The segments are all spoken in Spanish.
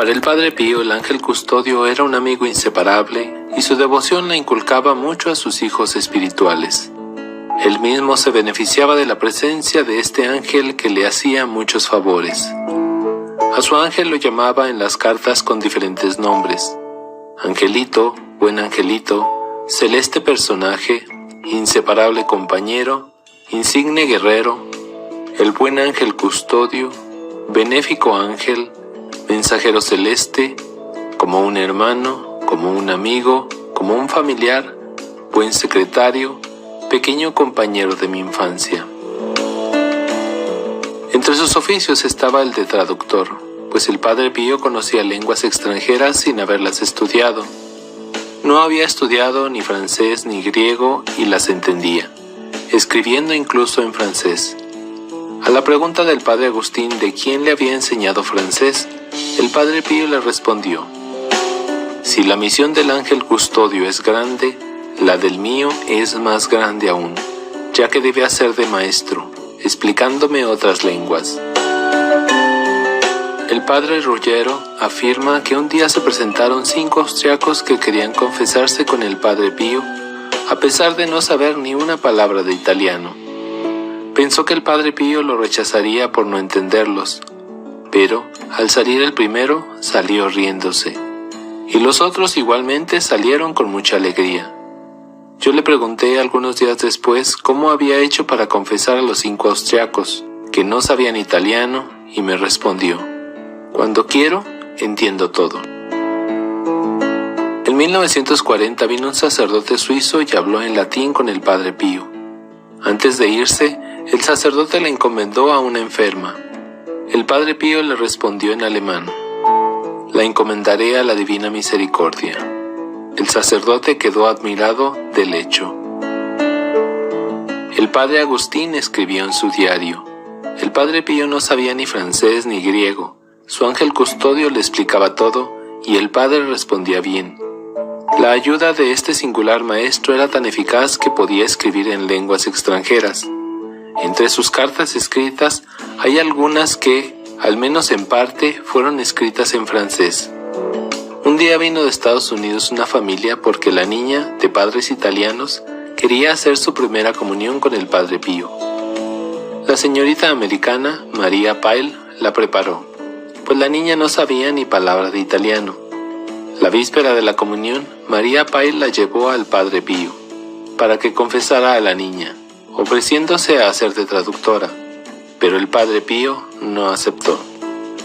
Para el Padre Pío, el ángel custodio era un amigo inseparable y su devoción la inculcaba mucho a sus hijos espirituales. Él mismo se beneficiaba de la presencia de este ángel que le hacía muchos favores. A su ángel lo llamaba en las cartas con diferentes nombres: Angelito, buen angelito, celeste personaje, inseparable compañero, insigne guerrero, el buen ángel custodio, benéfico ángel, mensajero celeste, como un hermano, como un amigo, como un familiar, buen secretario, pequeño compañero de mi infancia. Entre sus oficios estaba el de traductor, pues el Padre Pío conocía lenguas extranjeras sin haberlas estudiado. No había estudiado ni francés ni griego y las entendía, escribiendo incluso en francés. A la pregunta del Padre Agustín de quién le había enseñado francés, el Padre Pío le respondió: si la misión del ángel custodio es grande, la del mío es más grande aún, ya que debe hacer de maestro, explicándome otras lenguas. El Padre Ruggiero afirma que un día se presentaron 5 austriacos que querían confesarse con el Padre Pío, a pesar de no saber ni una palabra de italiano. Pensó que el Padre Pío lo rechazaría por no entenderlos, pero al salir el primero salió riéndose, y los otros igualmente salieron con mucha alegría. Yo le pregunté algunos días después cómo había hecho para confesar a los 5 austriacos, que no sabían italiano, y me respondió: cuando quiero, entiendo todo. En 1940 vino un sacerdote suizo y habló en latín con el Padre Pío. Antes de irse, el sacerdote le encomendó a una enferma. El Padre Pío le respondió en alemán: la encomendaré a la divina misericordia. El sacerdote quedó admirado del hecho. El Padre Agustín escribió en su diario: el Padre Pío no sabía ni francés ni griego. Su ángel custodio le explicaba todo y el padre respondía bien. La ayuda de este singular maestro era tan eficaz que podía escribir en lenguas extranjeras. Entre sus cartas escritas hay algunas que, al menos en parte, fueron escritas en francés. Un día vino de Estados Unidos una familia porque la niña, de padres italianos, quería hacer su primera comunión con el Padre Pío. La señorita americana, María Pyle, la preparó, pues la niña no sabía ni palabra de italiano. La víspera de la comunión, María Pyle la llevó al Padre Pío, para que confesara a la niña, ofreciéndose a hacer de traductora, pero el Padre Pío no aceptó.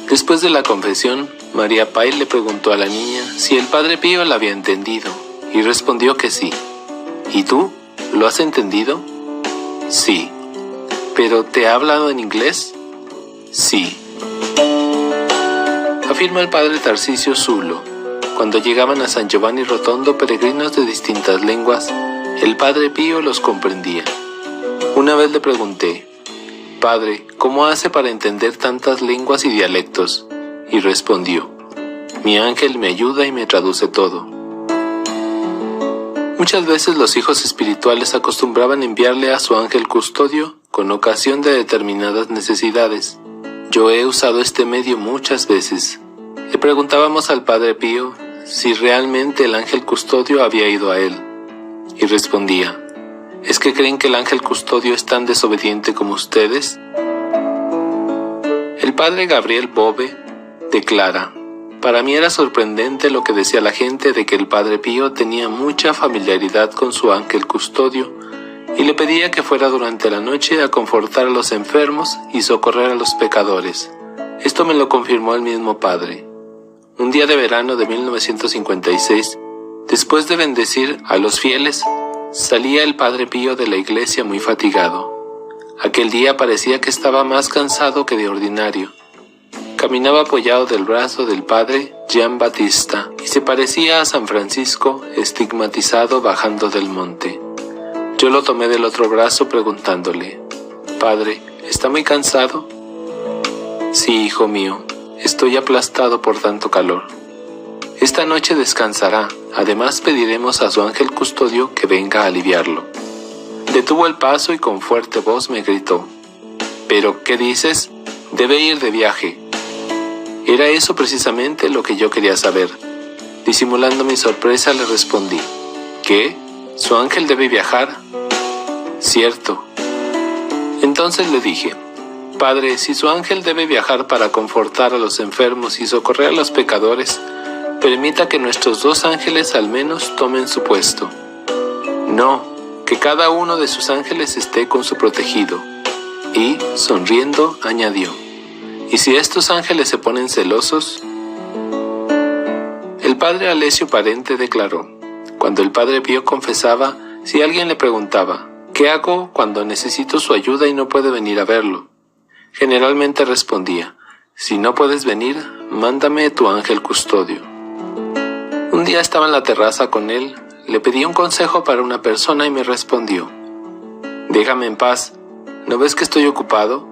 Después de la confesión, María Pyle le preguntó a la niña si el Padre Pío la había entendido, y respondió que sí. ¿Y tú? ¿Lo has entendido? Sí. ¿Pero te ha hablado en inglés? Sí. Afirma el Padre Tarcisio Zulo: cuando llegaban a San Giovanni Rotondo peregrinos de distintas lenguas, el Padre Pío los comprendía. Una vez le pregunté: Padre, ¿cómo hace para entender tantas lenguas y dialectos? Y respondió: mi ángel me ayuda y me traduce todo. Muchas veces los hijos espirituales acostumbraban enviarle a su ángel custodio con ocasión de determinadas necesidades. Yo he usado este medio muchas veces. Le preguntábamos al Padre Pío si realmente el ángel custodio había ido a él, y respondía: ¿es que creen que el ángel custodio es tan desobediente como ustedes? El Padre Gabriel Bove declara: para mí era sorprendente lo que decía la gente de que el Padre Pío tenía mucha familiaridad con su ángel custodio y le pedía que fuera durante la noche a confortar a los enfermos y socorrer a los pecadores. Esto me lo confirmó el mismo Padre. Un día de verano de 1956, después de bendecir a los fieles, salía el Padre Pío de la iglesia muy fatigado. Aquel día parecía que estaba más cansado que de ordinario. Caminaba apoyado del brazo del Padre Gian Battista y se parecía a San Francisco estigmatizado bajando del monte. Yo lo tomé del otro brazo preguntándole: Padre, ¿está muy cansado? Sí, hijo mío, estoy aplastado por tanto calor. Esta noche descansará, además pediremos a su ángel custodio que venga a aliviarlo. Detuvo el paso y con fuerte voz me gritó: ¿pero qué dices? Debe ir de viaje. Era eso precisamente lo que yo quería saber. Disimulando mi sorpresa le respondí: ¿qué? ¿Su ángel debe viajar? Cierto. Entonces le dije: Padre, si su ángel debe viajar para confortar a los enfermos y socorrer a los pecadores, permita que nuestros 2 ángeles al menos tomen su puesto. No, que cada uno de sus ángeles esté con su protegido. Y, sonriendo, añadió: ¿y si estos ángeles se ponen celosos? El padre Alessio Parente declaró: cuando el padre Pío confesaba, si alguien le preguntaba: ¿qué hago cuando necesito su ayuda y no puede venir a verlo?, generalmente respondía: si no puedes venir, mándame tu ángel custodio. Un día estaba en la terraza con él, le pedí un consejo para una persona y me respondió: déjame en paz, ¿no ves que estoy ocupado?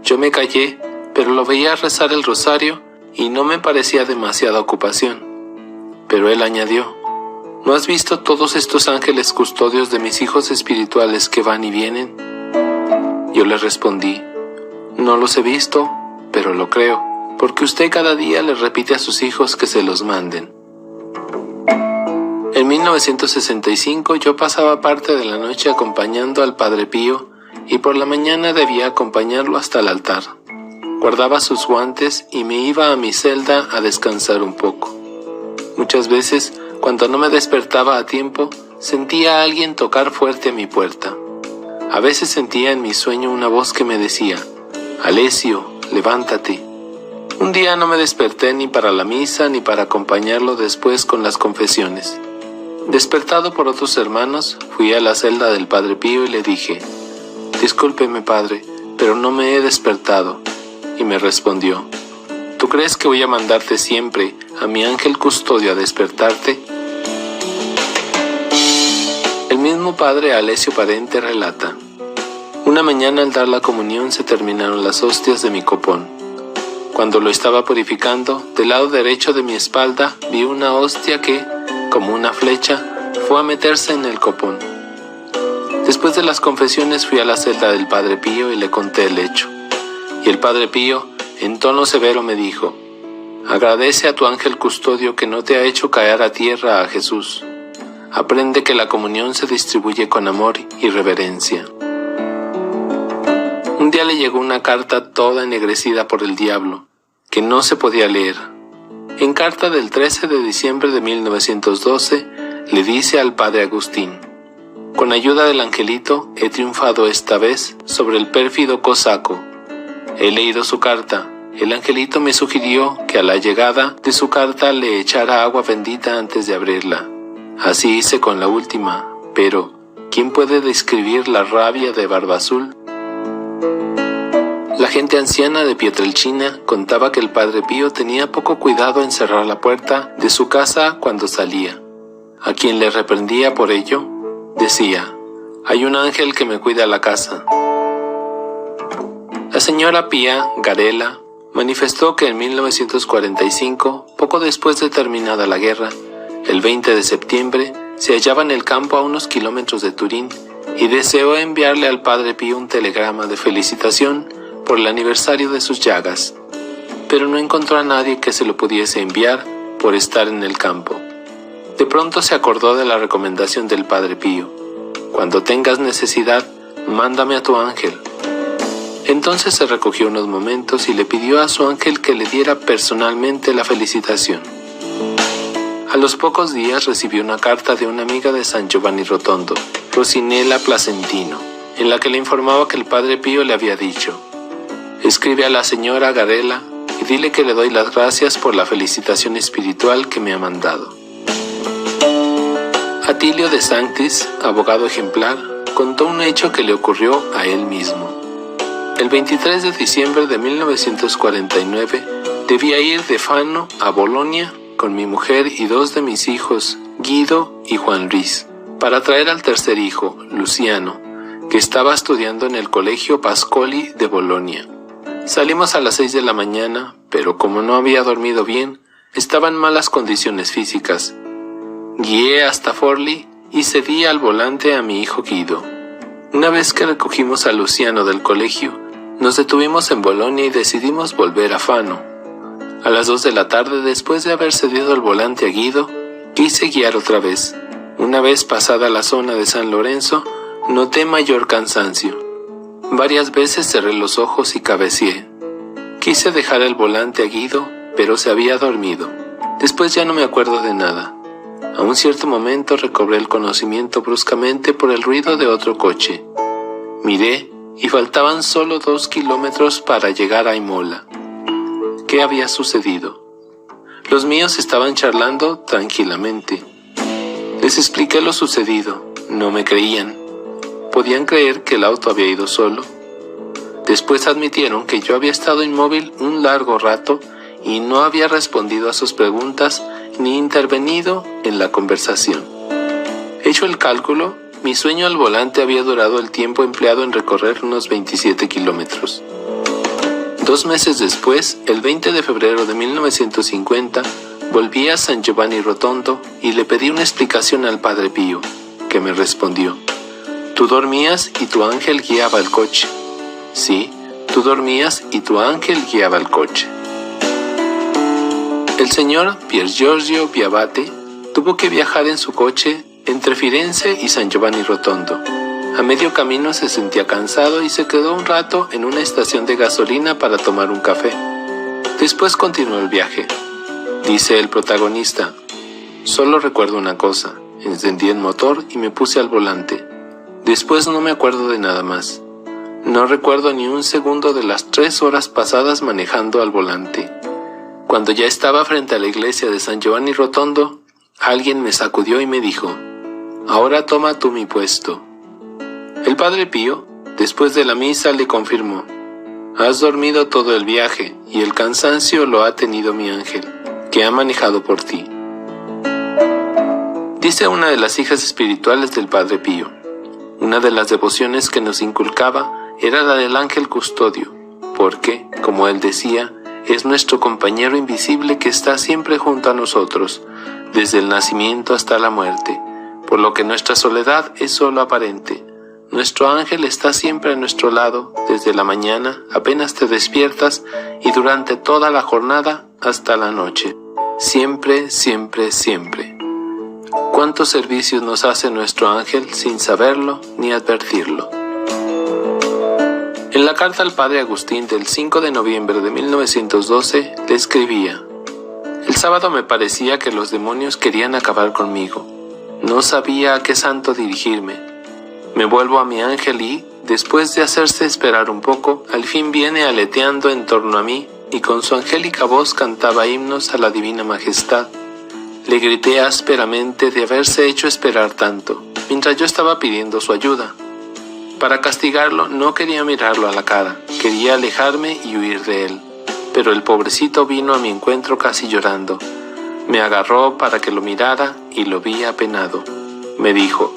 Yo me callé, pero lo veía rezar el rosario y no me parecía demasiada ocupación. Pero él añadió: ¿no has visto todos estos ángeles custodios de mis hijos espirituales que van y vienen? Yo le respondí: no los he visto, pero lo creo, porque usted cada día le repite a sus hijos que se los manden. En 1965 yo pasaba parte de la noche acompañando al Padre Pío y por la mañana debía acompañarlo hasta el altar. Guardaba sus guantes y me iba a mi celda a descansar un poco. Muchas veces, cuando no me despertaba a tiempo, sentía a alguien tocar fuerte a mi puerta. A veces sentía en mi sueño una voz que me decía: Alessio, levántate. Un día no me desperté ni para la misa ni para acompañarlo después con las confesiones. Despertado por otros hermanos, fui a la celda del Padre Pío y le dije: discúlpeme, padre, pero no me he despertado. Y me respondió: ¿tú crees que voy a mandarte siempre a mi ángel custodio a despertarte? El mismo padre Alessio Parente relata: una mañana al dar la comunión se terminaron las hostias de mi copón. Cuando lo estaba purificando, del lado derecho de mi espalda vi una hostia que, como una flecha, fue a meterse en el copón. Después de las confesiones fui a la celda del Padre Pío y le conté el hecho. Y el Padre Pío, en tono severo, me dijo: agradece a tu ángel custodio que no te ha hecho caer a tierra a Jesús. Aprende que la comunión se distribuye con amor y reverencia. Un día le llegó una carta toda ennegrecida por el diablo, que no se podía leer. En carta del 13 de diciembre de 1912, le dice al padre Agustín: con ayuda del angelito he triunfado esta vez sobre el pérfido cosaco. He leído su carta. El angelito me sugirió que a la llegada de su carta le echara agua bendita antes de abrirla. Así hice con la última, pero ¿quién puede describir la rabia de Barbazul? La gente anciana de Pietrelcina contaba que el Padre Pío tenía poco cuidado en cerrar la puerta de su casa cuando salía. A quien le reprendía por ello, decía: hay un ángel que me cuida la casa. La señora Pía Garela manifestó que en 1945, poco después de terminada la guerra, el 20 de septiembre, se hallaba en el campo a unos kilómetros de Turín y deseó enviarle al Padre Pío un telegrama de felicitación por el aniversario de sus llagas, pero no encontró a nadie que se lo pudiese enviar por estar en el campo. De pronto se acordó de la recomendación del Padre Pío: cuando tengas necesidad, mándame a tu ángel. Entonces se recogió unos momentos y le pidió a su ángel que le diera personalmente la felicitación. A los pocos días recibió una carta de una amiga de San Giovanni Rotondo, Rosinella Placentino, en la que le informaba que el Padre Pío le había dicho: escribe a la señora Garela y dile que le doy las gracias por la felicitación espiritual que me ha mandado. Atilio de Sanctis, abogado ejemplar, contó un hecho que le ocurrió a él mismo. El 23 de diciembre de 1949 debía ir de Fano a Bolonia con mi mujer y 2 de mis hijos, Guido y Juan Luis, para traer al tercer hijo, Luciano, que estaba estudiando en el Colegio Pascoli de Bolonia. Salimos a las 6 de la mañana, pero como no había dormido bien, estaba en malas condiciones físicas. Guié hasta Forlì y cedí al volante a mi hijo Guido. Una vez que recogimos a Luciano del colegio, nos detuvimos en Bolonia y decidimos volver a Fano. A las 2 de la tarde, después de haber cedido el volante a Guido, quise guiar otra vez. Una vez pasada la zona de San Lorenzo, noté mayor cansancio. Varias veces cerré los ojos y cabeceé. Quise dejar el volante a Guido, pero se había dormido. Después ya no me acuerdo de nada. A un cierto momento recobré el conocimiento bruscamente por el ruido de otro coche. Miré y faltaban solo 2 kilómetros para llegar a Imola. ¿Qué había sucedido? Los míos estaban charlando tranquilamente. Les expliqué lo sucedido. No me creían. ¿Podían creer que el auto había ido solo? Después admitieron que yo había estado inmóvil un largo rato y no había respondido a sus preguntas ni intervenido en la conversación. Hecho el cálculo, mi sueño al volante había durado el tiempo empleado en recorrer unos 27 kilómetros. 2 meses después, el 20 de febrero de 1950, volví a San Giovanni Rotondo y le pedí una explicación al Padre Pío, que me respondió: «Tú dormías y tu ángel guiaba el coche». Sí, tú dormías y tu ángel guiaba el coche. El señor Pier Giorgio Viabate tuvo que viajar en su coche entre Firenze y San Giovanni Rotondo. A medio camino se sentía cansado y se quedó un rato en una estación de gasolina para tomar un café. Después continuó el viaje. Dice el protagonista: «Solo recuerdo una cosa, encendí el motor y me puse al volante. Después no me acuerdo de nada más. No recuerdo ni un segundo de las 3 horas pasadas manejando al volante. Cuando ya estaba frente a la iglesia de San Giovanni Rotondo, alguien me sacudió y me dijo: «Ahora toma tú mi puesto». El Padre Pío, después de la misa, le confirmó: «Has dormido todo el viaje y el cansancio lo ha tenido mi ángel, que ha manejado por ti». Dice una de las hijas espirituales del Padre Pío: «Una de las devociones que nos inculcaba era la del ángel custodio, porque, como él decía, es nuestro compañero invisible que está siempre junto a nosotros, desde el nacimiento hasta la muerte, por lo que nuestra soledad es solo aparente. Nuestro ángel está siempre a nuestro lado, desde la mañana, apenas te despiertas, y durante toda la jornada hasta la noche. Siempre, siempre, siempre». ¿Cuántos servicios nos hace nuestro ángel sin saberlo ni advertirlo? En la carta al Padre Agustín del 5 de noviembre de 1912 le escribía: «El sábado me parecía que los demonios querían acabar conmigo. No sabía a qué santo dirigirme. Me vuelvo a mi ángel y, después de hacerse esperar un poco, al fin viene aleteando en torno a mí y con su angélica voz cantaba himnos a la divina majestad. Le grité ásperamente de haberse hecho esperar tanto, mientras yo estaba pidiendo su ayuda. Para castigarlo no quería mirarlo a la cara, quería alejarme y huir de él. Pero el pobrecito vino a mi encuentro casi llorando. Me agarró para que lo mirara y lo vi apenado. Me dijo: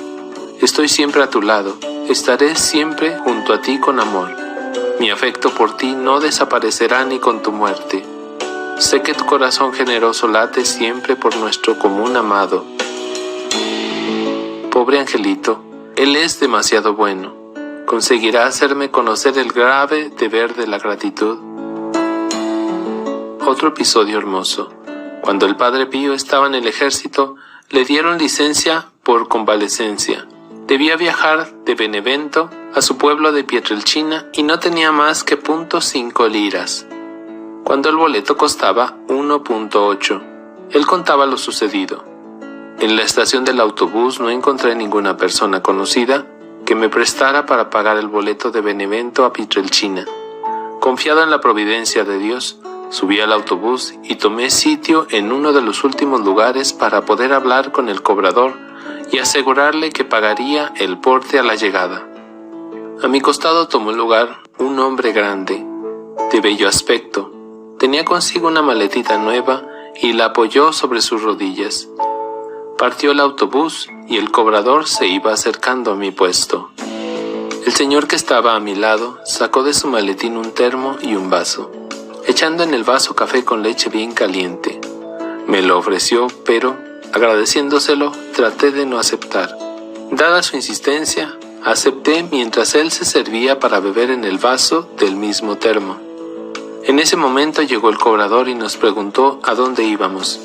«Estoy siempre a tu lado, estaré siempre junto a ti con amor. Mi afecto por ti no desaparecerá ni con tu muerte. Sé que tu corazón generoso late siempre por nuestro común amado». Pobre angelito, él es demasiado bueno. ¿Conseguirá hacerme conocer el grave deber de la gratitud? Otro episodio hermoso. Cuando el Padre Pío estaba en el ejército, le dieron licencia por convalecencia. Debía viajar de Benevento a su pueblo de Pietrelcina y no tenía más que .5 liras, cuando el boleto costaba 1.8. Él contaba lo sucedido: «En la estación del autobús no encontré ninguna persona conocida que me prestara para pagar el boleto de Benevento a Pietrelcina. Confiado en la providencia de Dios, subí al autobús y tomé sitio en uno de los últimos lugares para poder hablar con el cobrador y asegurarle que pagaría el porte a la llegada. A mi costado tomó lugar un hombre grande, de bello aspecto. Tenía consigo una maletita nueva y la apoyó sobre sus rodillas. Partió el autobús y el cobrador se iba acercando a mi puesto. El señor que estaba a mi lado sacó de su maletín un termo y un vaso, echando en el vaso café con leche bien caliente. Me lo ofreció, pero, agradeciéndoselo, traté de no aceptar. Dada su insistencia, acepté mientras él se servía para beber en el vaso del mismo termo. En ese momento llegó el cobrador y nos preguntó a dónde íbamos.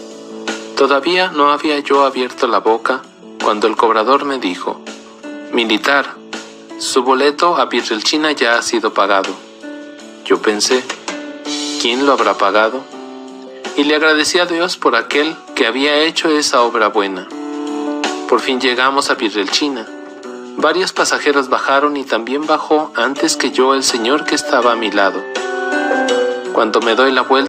Todavía no había yo abierto la boca cuando el cobrador me dijo: «Militar, su boleto a Virrelchina ya ha sido pagado». Yo pensé: ¿quién lo habrá pagado? Y le agradecí a Dios por aquel que había hecho esa obra buena. Por fin llegamos a Virrelchina. Varios pasajeros bajaron y también bajó antes que yo el señor que estaba a mi lado. Cuando me doy la vuelta,